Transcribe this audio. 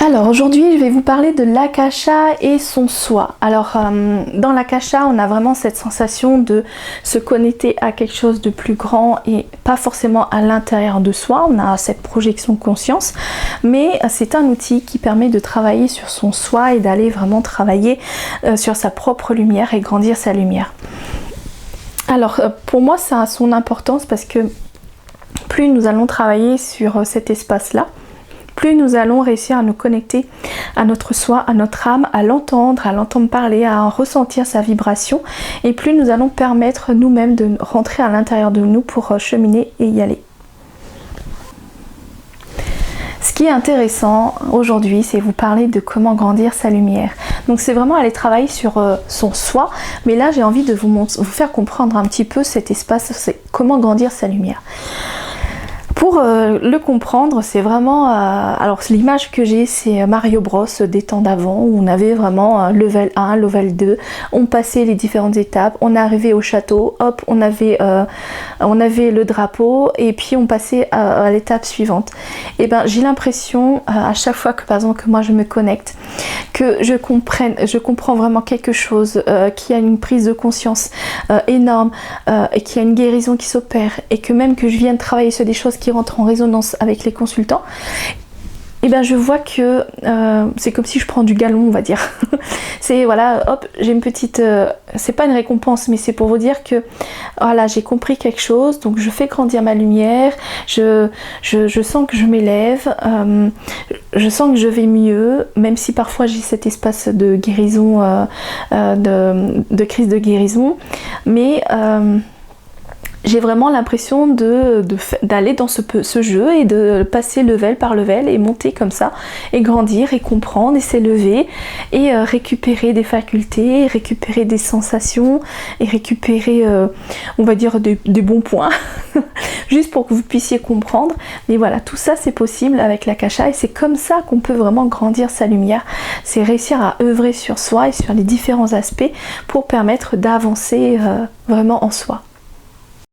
Alors aujourd'hui je vais vous parler de l'akasha et son soi. Alors dans l'akasha on a vraiment cette sensation de se connecter à quelque chose de plus grand et pas forcément à l'intérieur de soi, on a cette projection de conscience, mais c'est un outil qui permet de travailler sur son soi et d'aller vraiment travailler sur sa propre lumière et grandir sa lumière. Alors pour moi ça a son importance parce que plus nous allons travailler sur cet espace-là, plus nous allons réussir à nous connecter à notre soi, à notre âme, à l'entendre parler, à ressentir sa vibration, et plus nous allons permettre nous-mêmes de rentrer à l'intérieur de nous pour cheminer et y aller. Ce qui est intéressant aujourd'hui, c'est vous parler de comment grandir sa lumière. Donc c'est vraiment aller travailler sur son soi, mais là j'ai envie de vous faire comprendre un petit peu cet espace, c'est comment grandir sa lumière. Pour le comprendre, c'est vraiment... alors l'image que j'ai, c'est Mario Bros des temps d'avant, où on avait vraiment level 1, level 2, on passait les différentes étapes, on arrivait au château, hop, on avait le drapeau, et puis on passait à l'étape suivante. Et ben j'ai l'impression, à chaque fois que par exemple que moi je me connecte, que je comprends vraiment quelque chose, qu'il y a une prise de conscience énorme, et qu'il y a une guérison qui s'opère, et que même que je viens de travailler sur des choses qui rentrent en résonance avec les consultants, et ben je vois que c'est comme si je prends du galon, on va dire. C'est voilà, hop, j'ai une petite... c'est pas une récompense, mais c'est pour vous dire que voilà, j'ai compris quelque chose, donc je fais grandir ma lumière, je sens que je m'élève, je sens que je vais mieux, même si parfois j'ai cet espace de guérison, de crise de guérison, mais... j'ai vraiment l'impression d'aller dans ce jeu et de passer level par level et monter comme ça et grandir et comprendre et s'élever et récupérer des facultés, récupérer des sensations et récupérer on va dire des bons points juste pour que vous puissiez comprendre. Mais voilà, tout ça c'est possible avec l'akasha et c'est comme ça qu'on peut vraiment grandir sa lumière, c'est réussir à œuvrer sur soi et sur les différents aspects pour permettre d'avancer vraiment en soi.